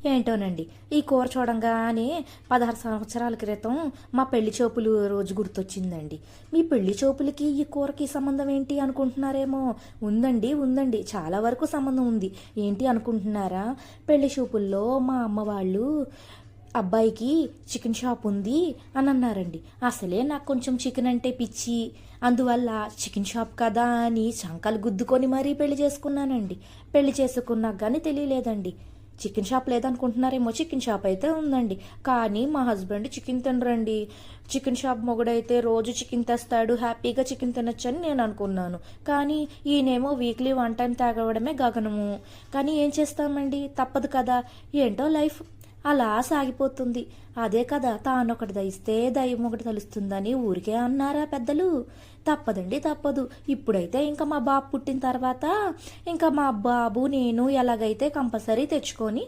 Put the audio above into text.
ఏంటోనండి. ఈ కూర చూడంగానే 16 సంవత్సరాల క్రితం మా పెళ్లి చూపులు రోజు గుర్తొచ్చిందండి. మీ పెళ్లి చూపులకి, ఈ కూరకి సంబంధం ఏంటి అనుకుంటున్నారేమో! ఉందండి, ఉందండి. చాలా వరకు సంబంధం ఉంది. ఏంటి అనుకుంటున్నారా? పెళ్లి చూపుల్లో మా అమ్మ వాళ్ళు అబ్బాయికి చికెన్ షాప్ ఉంది అని అన్నారండి. అసలే నాకు కొంచెం చికెన్ అంటే పిచ్చి. అందువల్ల చికెన్ షాప్ కదా అని చంకలు గుద్దుకొని మరీ పెళ్లి చేసుకున్నానండి. పెళ్లి చేసుకున్నాక కానీ తెలియలేదండి. చికెన్ షాప్ లేదనుకుంటున్నారేమో, చికెన్ షాప్ అయితే ఉందండి. కానీ మా హస్బెండ్ చికెన్ తినరండి. చికెన్ షాప్ మొగుడైతే రోజు చికెన్ తెస్తాడు, హ్యాపీగా చికెన్ తినొచ్చని నేను అనుకున్నాను. కానీ ఈయనేమో వీక్లీ వన్ టైం తాగడమే గగనము. కానీ ఏం చేస్తామండి, తప్పదు కదా. ఏంటో లైఫ్ అలా సాగిపోతుంది. అదే కదా, తానొకటి దయిస్తే దయ్యం ఒకటి తలుస్తుందని ఊరికే అన్నారా పెద్దలు. తప్పదండి, తప్పదు. ఇప్పుడైతే ఇంకా మా బాబు పుట్టిన తర్వాత ఇంకా మా బాబు నేను ఎలాగైతే కంపల్సరీ తెచ్చుకొని